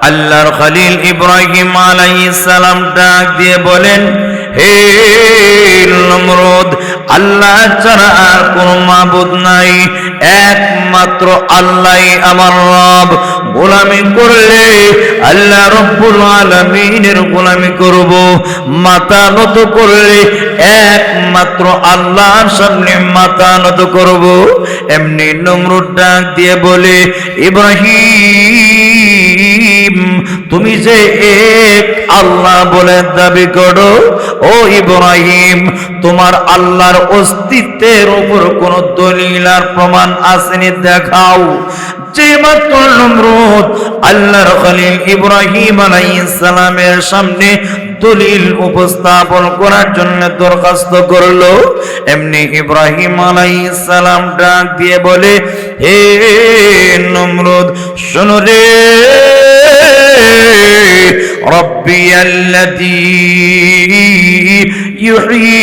আল্লাহর খলিল ইব্রাহিম আলাইহিস সালাম ডাক দিয়ে বলেন, হে নমরুদ, আল্লাহ ছাড়া আর কোনো মাবুদ নাই, একমাত্র আল্লাহই আমার রব। গোলামি করলে আল্লাহ রব্বুল আলামিনের গোলামি করব, মাথা নত করলে একমাত্র আল্লাহর সামনে মাথা নত করব। এমনি নমরুদ ডাক দিয়ে বলে, ইব্রাহিম, তুমি যে এক আল্লাহ বলে দাবি করো, ও ইব্রাহিম, তোমার আল্লাহর অস্তিত্বের উপর কোন দলিল আর প্রমাণ আসেনি, দেখাও। যে মাত্র নমরুদ আল্লাহর খলিল ইব্রাহিম আলাইহিস সালামের সামনে দলিল উপস্থাপন করার জন্য দরখাস্ত করলো, এমনি ইব্রাহিম আলাইহিস সালাম ডাক দিয়ে বলে, হে নমরুদ, শোনো রে, রব্বি আল্লাযী ইউহয়ী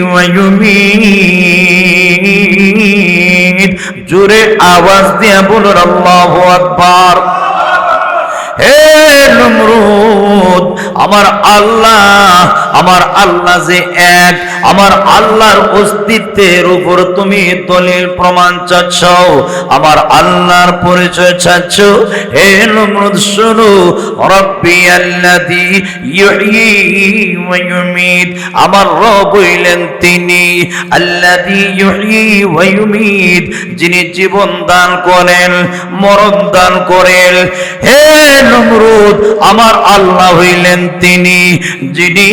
ওয়া ইউমীত। জোরে আওয়াজ দিয়ে বলুন আল্লাহু আকবার। হে নমরুদ, আমার আল্লাহ যে এক, আমার আল্লাহর অস্তিত্বের উপর তুমি দলিল প্রমাণ চাচ্ছ, আমার আল্লাহর পরিচয় চাচ্ছ। হে নমরুদ, শোনো, রব্বি আল্লাযী ইউহয়ী ওয়া ইউমীত, আমার রব হইলেন তিনি, আল্লাযী ইউহয়ী ওয়া ইউমীত, যিনি জীবন দান করেন, মরণ দান করেন। হে নমরুদ, আমার আল্লাহ হইলেন তিনি, যিনি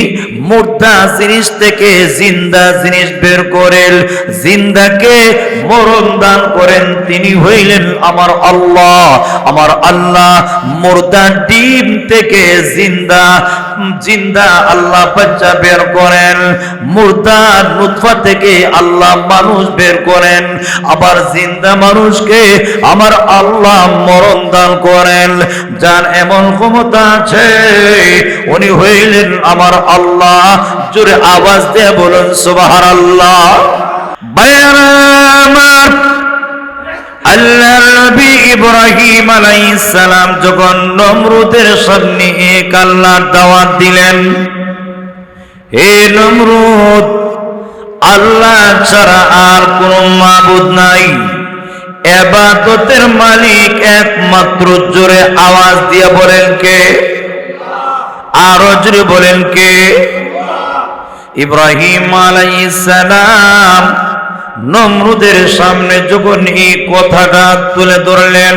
মুর্দা জিনিস থেকে জিন্দা জিনিস বের করেন, জিন্দাকে মরণ দান করেন, তিনি হইলেন আমার আল্লাহ। আমার আল্লাহ মুর্দা ডিম থেকে জিন্দা আল্লাহ বাচ্চা বের করেন, মুর্দা নুতফা থেকে আল্লাহ মানুষ বের করেন, আবার জিন্দা মানুষকে আমার আল্লাহ মরণ দান করেন। যার এমন ক্ষমতা আছে, উনি হইলেন আমার আল্লাহ। জোরে আওয়াজ দিয়ে বলুন সুবহানাল্লাহ। বায়ানা আমার আল্লাহর নবী ইব্রাহিম আলাইহিস সালাম যখন নমরুদের সামনে এক আল্লাহর দাওয়াত দিলেন, হে নমরুদ, আল্লাহ ছাড়া আর কোনো মাবুদ নাই, ইবাদতের মালিক একমাত্র। জোরে আওয়াজ দিয়ে বলেন কে? আরো জোরে বলেন কে? ইব্রাহিম আলাইহিস সালাম নমরুদের সামনে যখন এই কথাটা তুলে ধরলেন,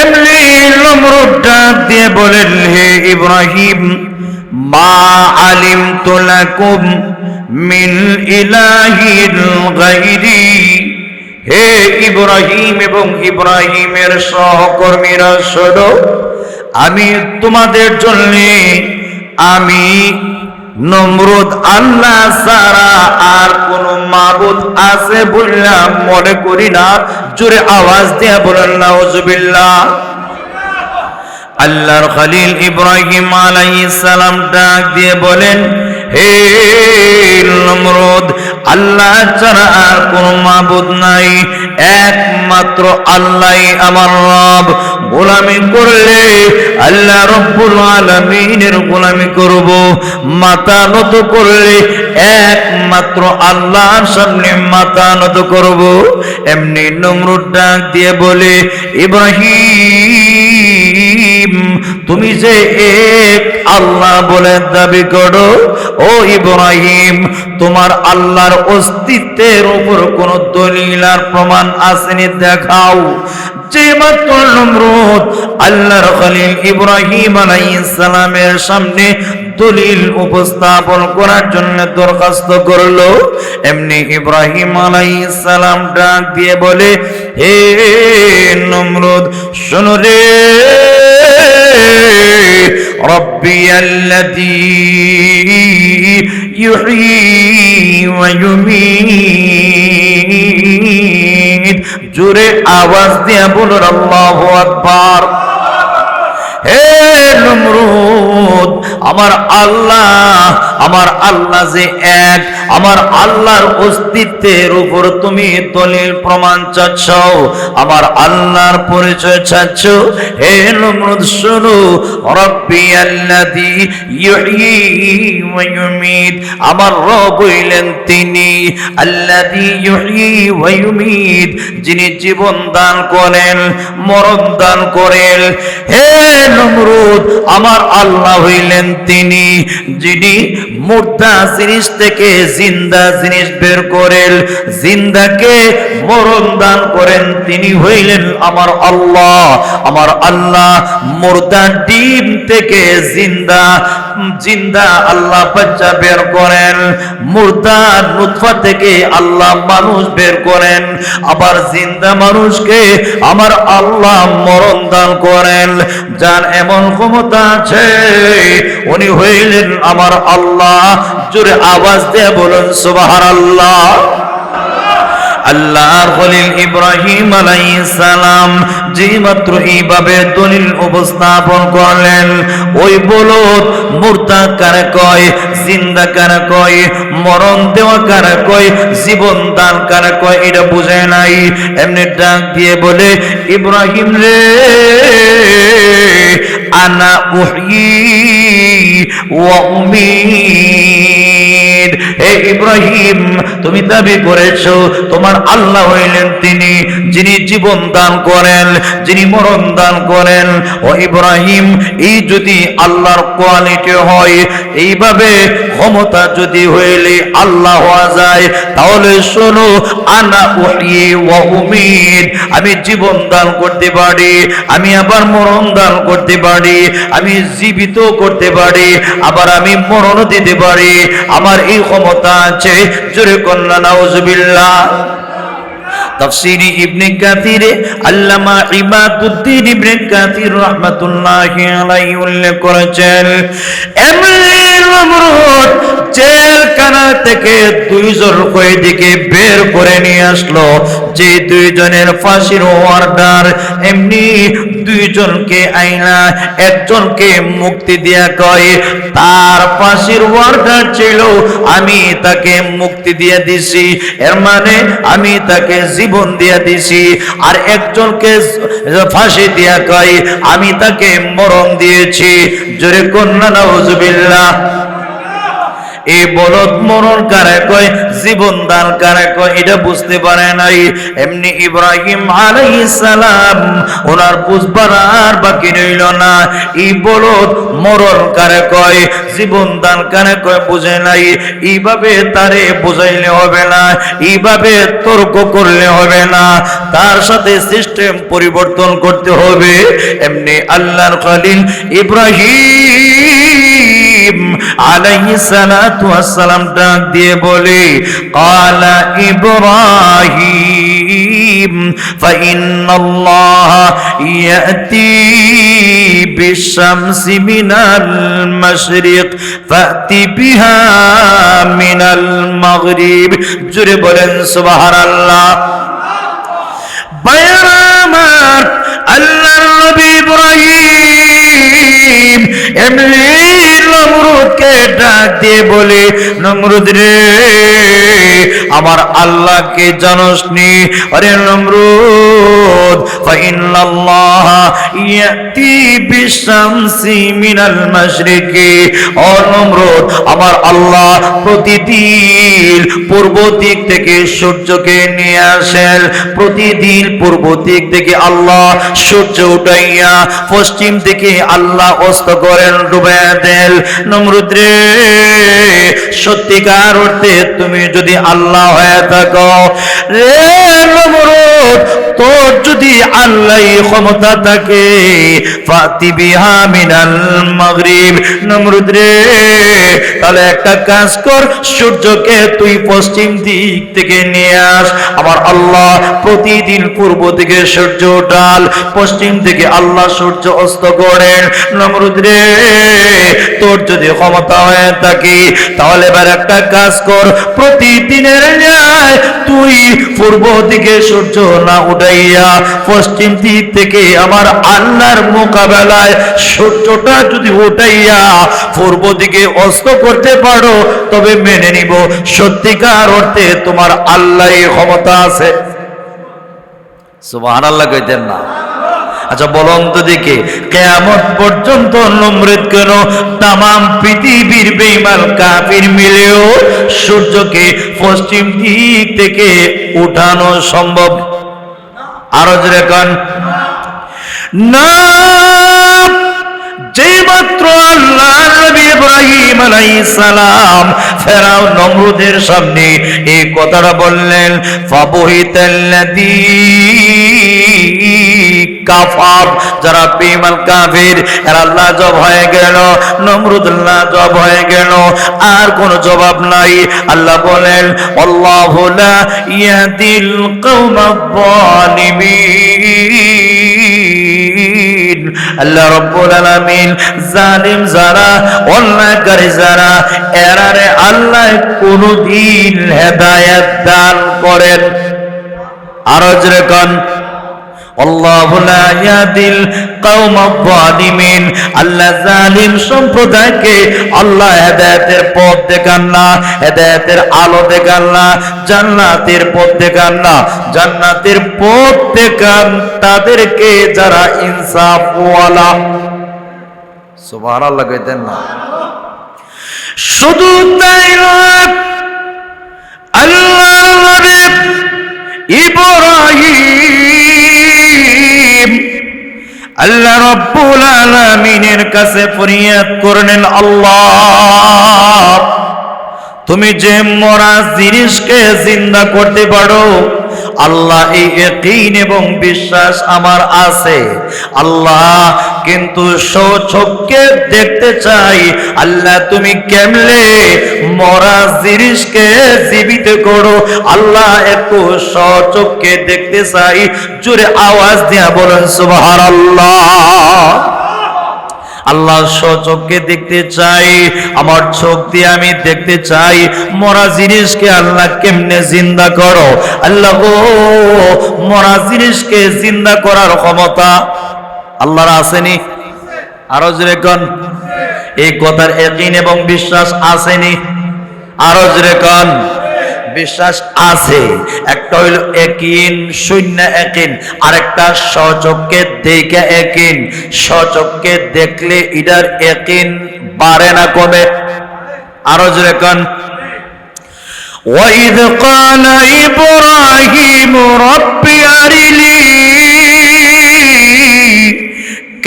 এমনি নমরুদ ডাক দিয়ে বলেন, হে ইব্রাহিম, মা আলিমতু লাকুম মিন ইলাহিন গায়রি। হে ইব্রাহিম এবং ইব্রাহিমের সহকর্মীরা, শোনো, আমি তোমাদের জন্য, আমি নমরুদ আল্লাহ ছাড়া আর কোন মাবুদ আছে বলে মনে করি না। জোরে আওয়াজ দিয়ে বলেন নাউজুবিল্লাহ। আল্লাহর খলিল ইব্রাহিম আলাইহিস সালাম ডাক দিয়ে বলেন, হে নমরুদ, আল্লাহ ছাড়া আর কোন মাবুদ নাই, একমাত্র আল্লাহই আমার রব। গোলামি করলে আল্লাহ রব্বুল আলামিনের গোলামি করব, মাথা নত করলে একমাত্র আল্লাহর সামনে মাথা নত করব। এমনি নমরুদ ডাক দিয়ে বলে, ইব্রাহিম, তুমি যে এক আল্লাহ বলে দাবি করো, ও ইব্রাহিম, তোমার আল্লাহর অস্তিত্বের উপর কোন দলিল আর প্রমাণ আসেনি, দেখাও। যে মাত্র নমরুদ আল্লাহর খলিল ইব্রাহিম আলাইহিস সালামের সামনে দলিল উপস্থাপন করার জন্য দরখাস্ত করলো, এমনি ইব্রাহিম আলাইহিস সালাম ডাক দিয়ে বলে, হে নমরুদ, শোনো রে, রব্বি আল্লাযী ইউহয়ী ওয়া ইউমীত। জোরে আওয়াজ দিয়ে বলুন আল্লাহু আকবার। হে নমরুদ, আমার আল্লাহ যে এক, আমার আল্লাহর অস্তিত্ব অস্তিত্বের উপর তুমি দলিল প্রমাণ চাচ্ছ, আমার আল্লাহর পরিচয় চাচ্ছ। হে নমরুদ শোনো, রব্বি আল্লাযী ইউহয়ী ওয়া ইউমীত, আমার রব হইলেন তিনি আল্লাযী ইউহয়ী ওয়া ইউমীত, যিনি জীবন দান করেন, মরণ দান করেন। হে নমরুদ, আমার আল্লাহ হইলেন তিনি যিনি মুর্দা জিনিস থেকে জিন্দা জিনিস বের করেন, জিন্দাকে মরণ দান করেন, তিনি হইলেন আমার আল্লাহ। আমার আল্লাহ মুর্দা ডিম থেকে জিন্দা জিন্দা আল্লাহ বাচ্চা বের করেন, মুর্দা নুতফা থেকে আল্লাহ মানুষ বের করেন, আবার জিন্দা মানুষকে আমার আল্লাহ মরণ দান করেন। যার এমন ক্ষমতা আছে উনি হইলেন আমার আল্লাহ। জোরে আওয়াজ দিয়ে বলুন সুবহানাল্লাহ। আল্লাহর খলিল ইব্রাহিম আলাইহিস সালাম যে মাত্র এইভাবে দলিল উপস্থাপন করলেন, ওই বলদ মুর্দা কারে কয়, জিন্দা কারে কয়, মরণ দেওয়া কারে কয়, জীবন দান কারে কয়, এটা বুঝে নাই। এমনি ডাক দিয়ে বলে, ইব্রাহিম রে, আনা উহয়ী ওয়া উমীত। হে ইব্রাহিম, তুমি দাবি করেছো তোমার আল্লাহ হইলেন তিনি যিনি জীবন দান করেন, যিনি মরণ দান করেন। ও ইব্রাহিম, এই যদি আল্লাহর কোয়ালিটি হয়, এইভাবে ক্ষমতা যদি হইলে আল্লাহ হওয়া যায়, তাহলে শোনো, আনা উহয়ী ওয়া উমীত, আমি জীবন দান করতে পারি, আমি আবার মরণ দান করতে পারি, আমি জীবিত করতে পারি, আবার আমি মরণ দিতে পারি। আমার এই ক্ষমতা আছে। জোরে কন্যা নাউজুবিল্লাহ। তাফসীরে ইবনে কাসিরে আল্লামা ইমাদুদ্দিন ইবনে কাসির রাহমাতুল্লাহি আলাইহি উল্লেখ করেছেন, এমনি নমরুদ জেলখানা থেকে দুইজন কয়েদিকে বের করে নিয়ে আসলো, যে দুইজনের ফাঁসির অর্ডার। এমনি দুইজনকে আইনা একজনকে মুক্তি দিয়া কয়, তার ফাঁসির অর্ডার ছিল, আমি তাকে মুক্তি দিয়ে দিছি, এর মানে আমি তাকে জীবন দিয়ে দিছি। আর একজনকে ফাঁসি দিয়া কয়, আমি তাকে মরণ দিয়েছি। জোরে কন্যা নাউজুবিল্লাহ। এই বলদ মরণ কারে কয়, জীবন দান কারে কয়, এটা বুঝতে পারে নাই। এমনি ইব্রাহিম আলাইহিস সালাম ওনার বুঝবার আর বাকি রইল না। এই বলদ মরণ কারে কয়, জীবন দান কারে কয় বুঝে নাই। এইভাবে তারে বুঝাইলে হবে না, এইভাবে তর্ক করলে হবে না, তার সাথে সিস্টেম পরিবর্তন করতে হবে। এমনি আল্লাহর খলিল ইব্রাহিম আলাইহিস সালাতু ওয়াস সালাম ডাক দিয়ে বলে, ক্বালা ইব্রাহিম ফাইন্নাল্লাহা ইয়াতি বিশ-শামসি মিনাল মাশরিক ফাতি বিহা মিনাল মাগরিব। জোরে বলেন সুবহানাল্লাহ। বায়ামার আল্লাহর নবী ইব্রাহিম এমনি নমরুদকে ডাক দিয়ে বলে, নমরুদ রে, আমার আল্লাহকে জানোসনি? আরে নমরুদ, ফাইন্নাল্লাহা ইয়াতি বিশ-শামসি মিনাল মাশরিকি। ও নমরুদ, আমার আল্লাহ প্রতিদিন পূর্ব দিক থেকে সূর্যকে নিয়ে আসেন, প্রতিদিন পূর্ব দিক থেকে আল্লাহ সূর্য উঠাইয়া পশ্চিম দিকে আল্লাহ অস্ত করেন, ডুবাইয়া দেন। নমরুদ রে, সত্যিকার অর্থে তুমি যদি আল্লাহ হয়ে থাকো রে নমরুদ, তোর যদি আল্লাহ ক্ষমতা থাকে, ফাতি বিহা মিনাল মাগরিব। নমরুদ রে, তাহলে একটা কাজ কর, সূর্যকে তুই পশ্চিম দিক থেকে নিয়ে আস। আমার আল্লাহ প্রতিদিন পূর্ব দিকে সূর্য ওঠাল, পশ্চিম দিকে আল্লাহ সূর্য অস্ত করেন। নমরুদ রে, তোর যদি ক্ষমতা হয়ে থাকে, তাহলে এবার একটা কাজ কর, প্রতিদিনের ন্যায় তুই পূর্ব দিকে সূর্য না উঠে উঠাইয়া পশ্চিম দিক থেকে আমার আল্লাহর মোকাবেলায় সূর্যটা যদি উঠাইয়া পূর্ব দিকে অস্ত করতে পারো তবে মেনে নিব সত্যিকার অর্থে তোমার আল্লাহর ক্ষমতা আছে। সুবহানাল্লাহ কইতেন না? আচ্ছা বলুন তো দেখি, কিয়ামত পর্যন্ত নমরুদ কেন তামাম পৃথিবীর বেঈমান কাফির মিলেও সূর্যকে পশ্চিম দিক থেকে উঠানো সম্ভব? আরো জোরে কোন না। যেই মাত্র আল্লাহ নবী ইব্রাহিম আলাইহিস সালাম ফেরাউন নমরুদের সামনে এই কথাটা বললেন, ফাবহিতাল্লাযী কাফার, যারা বেঈমান কাফির এরা লাজব হয়ে গেল, নমরুদ লাজব হয়ে গেল, আর কোনো জবাব নাই। আল্লাহ বলেন, আল্লাহু লা ইয়াহদিল কওমায যালিমিন। আল্লাহ রাব্বুল আলামিন জালিম যারা, অন্যায়কারী যারা, এরারে আল্লাহ কোনদিন হেদায়েত দান করেন। আরো জোরে কোন আল্লাহু লা ইয়াহদিল কওমায যালিমিন। আল্লাহ জালিম সম্প্রদায়কে আল্লাহ হেদায়েতের পথ দেখান না, হেদায়েতের আলো দেখান না, জান্নাতের পথ দেখান না। জান্নাতের পথ দেখান তাদেরকে যারা ইনসাফ ওয়ালা। সুবহানাল্লাহ কইতেন না? শুধু তাই নয়, আল্লাহ নবী ইব্রাহিম আল্লাহ রাব্বুল আলামিনের কাছে ফরিয়াদ করলেন, আল্লাহ তুমি যে মরা জিনিসকে জিন্দা করতে পারো, আল্লাহ এই ইয়াকিন এবং বিশ্বাস আমার আছে আল্লাহ, কিন্তু স্বচক্ষে দেখতে চাই আল্লাহ তুমি কেমনে মরা জিনিসকে জীবিত করো। আল্লাহ একটু স্বচক্ষে দেখতে চাই। জোরে আওয়াজ দিয়া বলেন সুবহানাল্লাহ। আল্লাহ স্বচক্ষে দেখতে চাই, আমার চোখ দিয়ে আমি দেখতে চাই মরা জিনিসকে আল্লাহ কেমনে জিন্দা করো। আল্লাহ গো, মরা জিনিসকে জিন্দা করার ক্ষমতা আল্লাহর আসেনি? আরো জোরে কোন এই কথার ইয়াকিন এবং বিশ্বাস আসেনি? আরো জোরে কোন বিশ্বাস আছে। একটা হইল ইয়াকিন, শূন্য ইয়াকিন, আরেকটা স্বচক্ষে দেখে ইয়াকিন। স্বচক্ষে দেখলে এটার ইয়াকিন বাড়ে না কমে? আরো জোরে কোন وَإِذْ قَالَ إِبْرَاهِيمُ رَبِّ أَرِنِي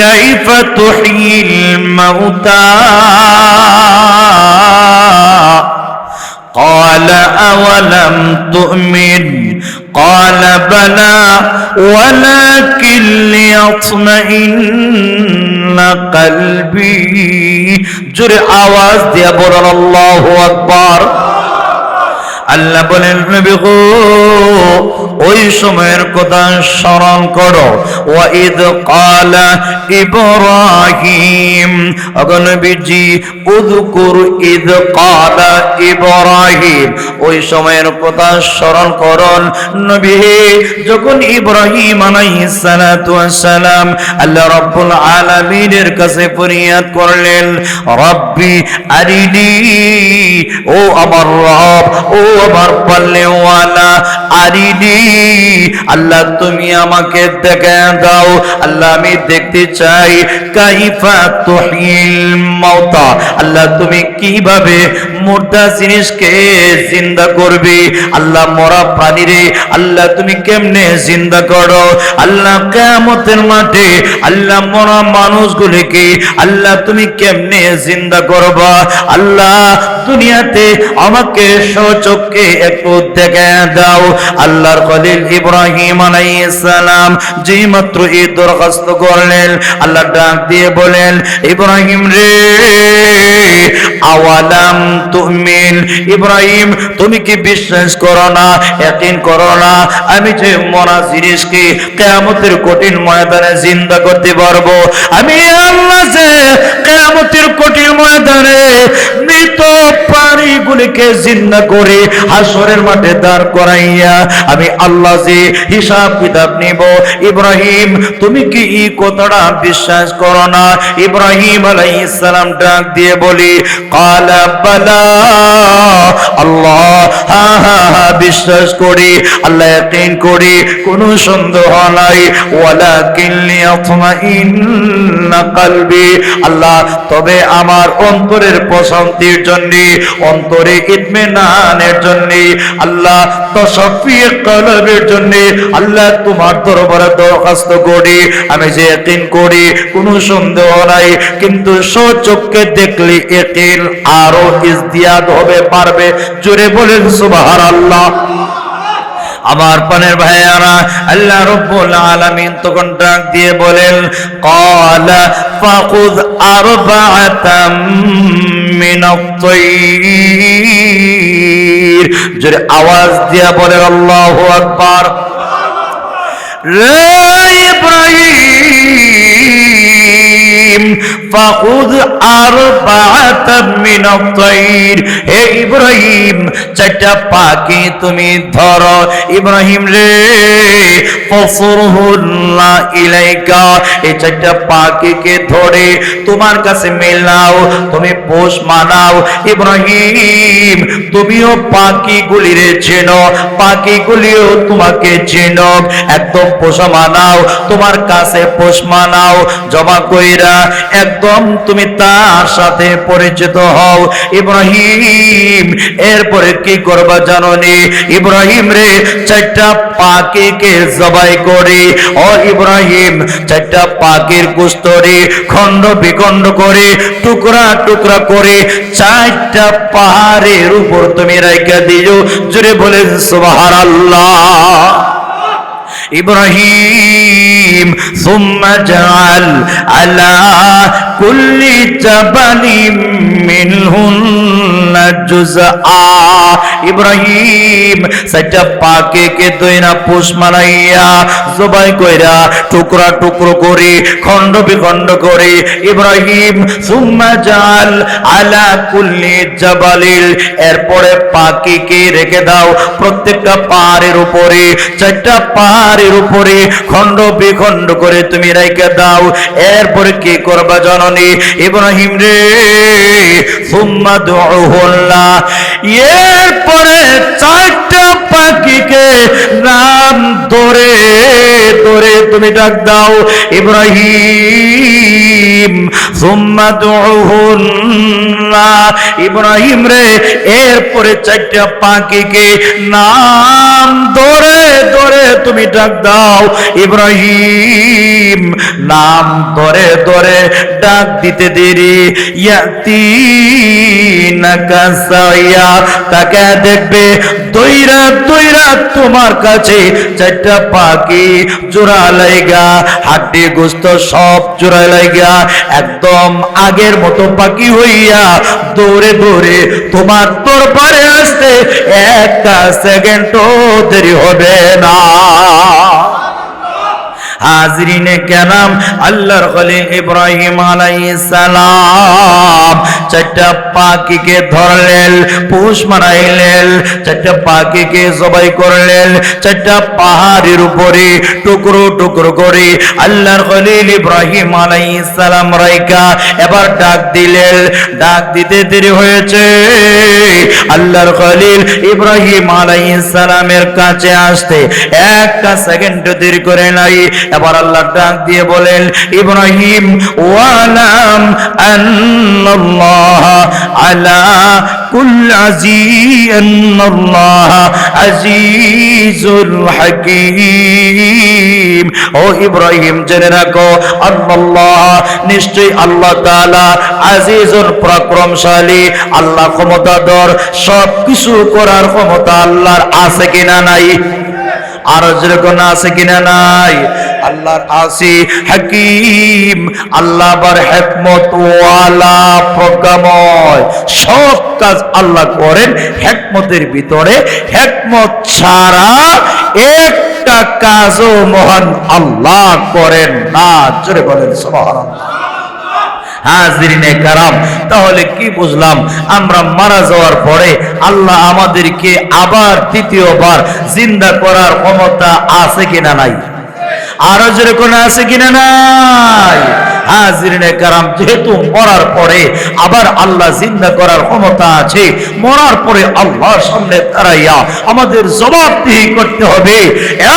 كَيْفَ تُحْيِي الْمَوْتَى قال أولم تؤمن قال بلى ولكن ليطمئن قلبي। জোরে আওয়াজ দিয়ে বলেন আল্লাহু আকবার। আল্লাহ বলেন, নবী গো ওই সময়ের কথা স্মরণ করো। ওয়াইদ ক্বালা ইব্রাহিম, ওগো নবীজি উযকুর ইদ ক্বালা ইব্রাহিম, ওই সময়ের কথা স্মরণ করুন নবী যখন ইব্রাহিম আলাইহিস সালাতু ওয়াস সালাম আল্লাহ রাব্বুল আলামিনের কাছে ফরিয়াদ করলেন, রব্বি আরিনি, ও আমার রব, ও আমার পাল্লেওয়ালা, আরিনি, আল্লাহ তুমি আমাকে দেখা দাও। আল্লাহ আমি দেখতে চাই কাইফা তুহিল মাউতা, আল্লাহ তুমি কিভাবে মুর্দা জিনিসকে জিন্দা করবে। আল্লাহ মরা প্রাণীরে আল্লাহ তুমি কেমনে জিন্দা করো। আল্লাহ কিয়ামতের মাঠে আল্লাহ মরা মানুষগুলিকে আল্লাহ তুমি কেমনে জিন্দা করবা। আল্লাহ দুনিয়াতে আমাকে স্বচক্ষে একটু দেখে দাও। আল্লাহর খলিল ইব্রাহিম আলাইহিস সালাম যেই মাত্র এই দরখাস্ত করলেন, আল্লাহ ডাক দিয়ে বলেন, ইব্রাহিম রে, আওয়ালাম তুমিন, ইব্রাহিম তুমি কি বিশ্বাস করো না, ইয়াকিন করো না আমি যে মরা জিনিসকে কিয়ামতের কঠিন ময়দানে জিন্দা করতে পারবো। আমি আল্লাহ যে কিয়ামতের কঠিন ময়দানে মৃত প্রাণী গুলিকে জিন্দা করে হাসরের মাঠে দাঁড় করাইয়া আমি আল্লাহ যে হিসাব কিতাব নিব। ইব্রাহিম তুমি কি এই কথাটা বিশ্বাস করো না? ইব্রাহিম আলাইহিস সালাম ডাক দিয়ে বলি ক্বালা বালা, আল্লাহ হ্যাঁ হ্যাঁ হ্যাঁ বিশ্বাস করি, আল্লাহ ইয়াকিন করি, কোনো সন্দেহ নাই। ওয়ালাকিন লিয়াতমাইন্না কলবি, আল্লাহ তবে আমার অন্তরের প্রশান্তির জন্য, অন্তরে ইতমিনানের জন্য, আল্লাহ তাসাফি কলবের জন্য আল্লাহ তোমার দরবারে দরখাস্ত করি। আমি যে ইয়াকিন করি কোনো সন্দেহ নাই, কিন্তু সচক্ষে দেখলে ইয়াকিন আরো ইজদিয়াদ হবে, পারবে। জোরে বলেন সুবহানাল্লাহ। আমার পানের ভাইয়ারা, আল্লাহ রাব্বুল আলামিন তখন ডাক দিয়ে বলেন ক্বালা ফাখুয আরবাআতাম মিনাত তায়র। জোরে আওয়াজ দিয়ে বলেন আল্লাহু আকবার। রে ইব্রাহিম ফাখুয আরবাআতাম মিনাত তায়র, হে ইব্রাহিম চারটা পাখি তুমি ধরো। ইব্রাহিম রে ফসরহুল্লাহ ইলাইকা, এই চারটা পাখিকে ধরে তোমার কাছে মেলাও, তুমি পোষ মানাও। ইব্রাহিম তুমিও পাখিগুলিরে চেনো, পাখিগুলিও তোমাকে চেনো, একদম পোষা মানাও, তোমার কাছে পোষ মানাও, জমা কইরা একদম তুমি তার সাথে পরিচিত হও। ইব্রাহিম এরপরে কি করবা জানো নি? ইব্রাহিম রে চারটা পাখিকে জবাই করে, ও ইব্রাহিম চারটা পাখির গোশত রে খণ্ড বিখণ্ড করে টুকরা টুকরা করে চারটা পাহাড়ের উপর তুমি রাইখা দিও। জোরে বলেন সুবহানাল্লাহ। ইব্রাহিম সুম্মা জাআল আলা কুল্লি জাবালিম মিনহুন্না জুজআ, ইব্রাহিম সাইটা পাখিকে দইনা পোষ মানাইয়া জবাই কইরা টুকরা টুকরো করে খণ্ড বিখণ্ড করে ইব্রাহিম সুম্মা জাআল আলা কুল্লি জাবালিল, এরপরে পাখিকে রেখে দাও প্রত্যেকটা পাহাড়ের উপরে, চারটা পাহাড়ের উপরে খণ্ড বিখণ্ড করে তুমি রেখে দাও। এরপরে কি করবা জননী? ইব্রাহিম রে সুম্মা দুউহুল্লাহ, এরপরে চারটা পাখিকে নাম ধরে ধরে তুমি ডাক দাও। ইব্রাহিম সুম্মা দুউহুল্লাহ, ইব্রাহিম রে এরপরে চারটা পাখিকে নাম ধরে ধরে তুমি ডাক দাও। ইব্রাহিম নাম ধরে ধরে ডাক দিতে দেরি ইয়াতিনাকা সাইয়া, তাকে দেখবে দইরা দইরা তোমার কাছে চারটা পাখি জোড়া লাইগা, হাড্ডি গোশত সব জোড়া লাইগা একদম আগের মতো পাখি হইয়া দৌড়ে দৌড়ে তোমার দরবারে আসতে একটা সেকেন্ডও দেরি হবে না। হাজরিনে কেরাম, আল্লাহর খলিল ইব্রাহিম আলাইহিস সালাম চারটা পাখিকে ধরলেন, পোষ মানাইলেন, চারটা পাখিকে জবাই করলেন, চারটা পাহাড়ের উপরে টুকরো টুকরো করে আল্লাহর খলিল ইব্রাহিম আলাইহিস সালাম রাইকা এবার ডাক দিলেন। ডাক দিতে দেরি হয়েছে, আল্লাহর খলিল ইব্রাহিম আলাইহিস সালামের কাছে আসতে একটা সেকেন্ড দেরি করে নাই। এবার আল্লাহ ডাক দিয়ে বলেন ইব্রাহিম ওয়ালাম আন্নাল্লাহ আলা কুল্লি আন্নাল্লাহ আজিজুল হাকীম, ও ইব্রাহিম জেনে রাখো আল্লাহ নিশ্চয়ই আল্লাহ তাআলা আজিজুল পরাক্রমশালী, আল্লাহ ক্ষমতাধর, সব কিছু করার ক্ষমতা আল্লাহর আছে কিনা নাই? আর যেরকম আছে কিনা নাই? আল্লাহর আসি হাকিম, আল্লাহ বার হিকমত ওয়ালা, প্রজ্ঞাময়, সব কাজ আল্লাহ করেন হিকমতের ভিতরে। হিকমত ছাড়া একটা কাজও মহান আল্লাহ করেন না। জোরে বলেন সুবহানাল্লাহ। হাজিরিনে কারাম, তাহলে কি বুঝলাম? আমরা মারা যাওয়ার পরে আল্লাহ আমাদেরকে আবার দ্বিতীয়বার জিন্দা করার ক্ষমতা আছে কিনা নাই? আরো যেরকম আছে কিনা নাই? হাজিরিনে কারাম, যেহেতু মরার পরে আবার আল্লাহ জিন্দা করার ক্ষমতা আছে, মরার পরে আল্লাহর সামনে দাঁড়াইয়া আমাদের জবাবদিহি করতে হবে।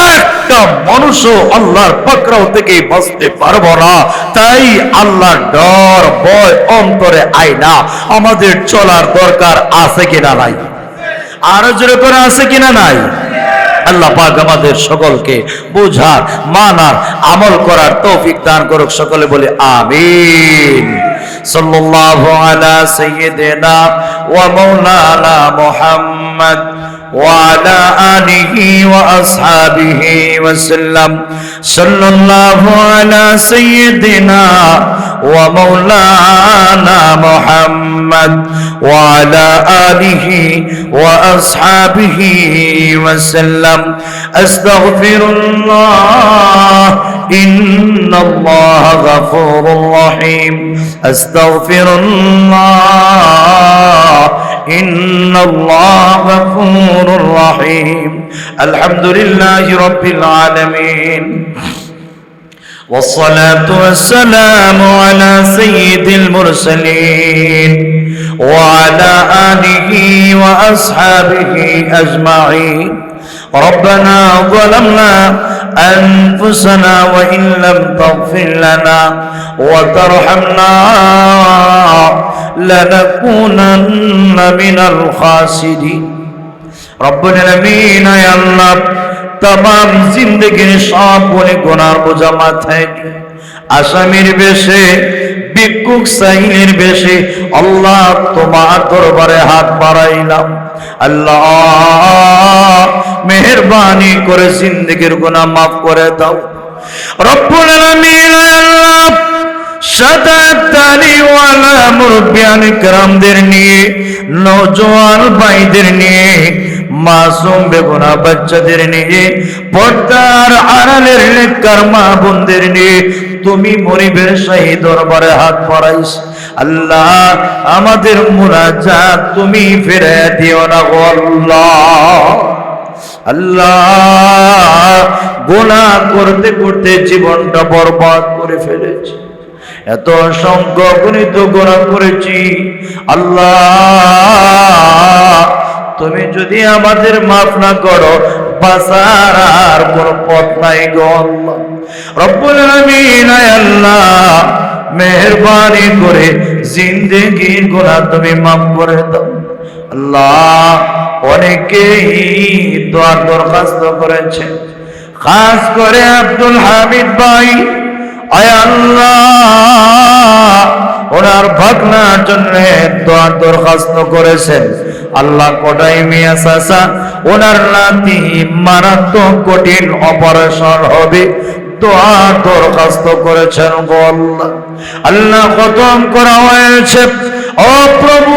একটা মানুষ আল্লাহর পাকড়াও থেকে বাঁচতে পারবো না, তাই আল্লাহর ডর ভয় অন্তরে আইনা আমাদের চলার দরকার আছে কিনা নাই? আরো যেরকম আছে কিনা নাই? আল্লাহ পাক আমাদের সকলকে বুঝার, মানার, আমল করার তৌফিক দান করুক। সকলে বলে আমিন। সাল্লাল্লাহু আলা সাইয়্যিদিনা ওয়া মাওলানা মুহাম্মদ ওয়া আলা আলিহি ওয়া আসহাবিহি ওয়া সাল্লাম। সাল্লাল্লাহু আলা সাইয়্যিদিনা ওয়া মাওলানা মুহাম্মদ ওয়া আলা আলিহি ওয়া আসহাবিহি ওয়া সাল্লাম। আস্তাগফিরুল্লাহ ইন্নাল্লাহা গফুরুর রহিম। আস্তাগফিরুল্লাহ ইন্নাল্লাহা গফুরুর রহিম। আলহামদুলিল্লাহি রাব্বিল আলামিন। والصلاة والسلام على سيد المرسلين وعلى آله وأصحابه أجمعين. ربنا ظلمنا أنفسنا وإن لم تغفر لنا وترحمنا لنكونن من الخاسرين. رب العالمين يا الله तमाम जिंदगीर सब गुनार बोझा माथाय आसामीर बेशे भिक्षुक साहिलेर बेशे अल्लाह तुम्हार दरबारे हाथ बाड़ाइलाम। अल्लाह मेहरबानी करे जिंदगीर गुनाह माफ करे दाओ। रब्बुल आलामीन अल्लाह शताब्दी वाला मुरब्बियान किरामदेर निये नौजवान भाईदेर निये मासूम बेगुनाह बच्चादेर निये पर्दार आড়ালের নেককার মা বোনদের নিয়ে তুমি মনিবের শাহী দরবারে হাত বাড়াইছ। আল্লাহ আমাদের মুনাজাত তুমি ফিরিয়ে দিও না গো আল্লাহ। আল্লাহ গুনাহ করতে করতে জীবনটা বরবাদ করে ফেলেছি, এত অসংখ্য গণিত গুনাহ করেছি। আল্লাহ তুমি যদি আমাদের মাফ না করো বাঁচার আর কোনো পথ নাই গো আল্লাহ। রব্বুল আলামিন আল্লাহ মেহেরবানি করে জিন্দেগির গুনাহ তুমি মাফ করে দাও। আল্লাহ অনেকেই দোয়ার দরখাস্ত করেছে, খাস করে আব্দুল হামিদ ভাই, আয় আল্লাহ ওনার ভাগনার জন্য দোয়ার দরখাস্ত করেছেন। আল্লাহ কোটাই মিয়া চাচা ওনার নাতি মারাত্মক কঠিন অপারেশন হবে, দোয়ার দরখাস্ত করেছেন গো আল্লাহ। আল্লাহ খতম করা হয়েছে। ও প্রভু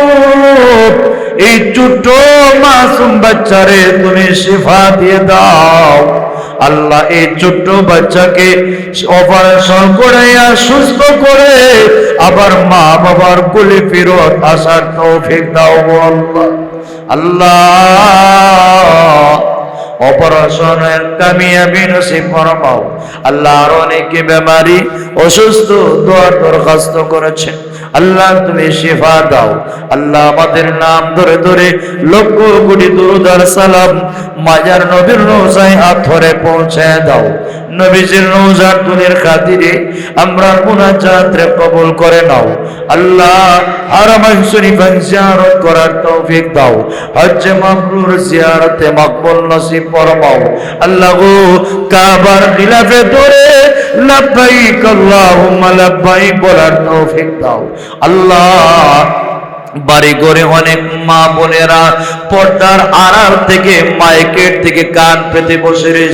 এই ছোট্ট মাসুম বাচ্চারে তুমি শিফা দিয়ে দাও। আল্লাহ এই ছোট্ট বাচ্চাকে অপারেশন করাইয়া সুস্থ করে আবার মা বাবার কোলে ফেরত আসার তৌফিক দাও গো আল্লাহ। আল্লাহ অপারেশনের কামিয়াবি নসিব ফরমাও। আল্লাহ আর অনেকে বেমারি অসুস্থ দোয়ার দরখাস্ত করেছে, আল্লাহ তুমি শিফা দাও। আল্লাহ আমাদের নাম ধরে ধরে লক্ষ কোটি দুরূদ আর সালাম মাজার নবীর রওজায় হাত ধরে পৌঁছে দাও। নবীজির রওজার দুলের খাতিরে আমরা মুনাজাতরে কবুল করে নাও। আল্লাহ হারাম শরীফে জিয়ারত করার তৌফিক দাও। হজ মাবরুর জিয়ারতে মকবুল নসিব ফরমাও। আল্লাহ গো কাবার খিলাফে ধরে লব্বাইক আল্লাহুম্মা লব্বাইক বলার তৌফিক দাও। আল্লাহ বাড়ি ঘরে অনেক মা বোনেরা পর্দার আড়াল থেকে মাইকের থেকে কান পেতে বসে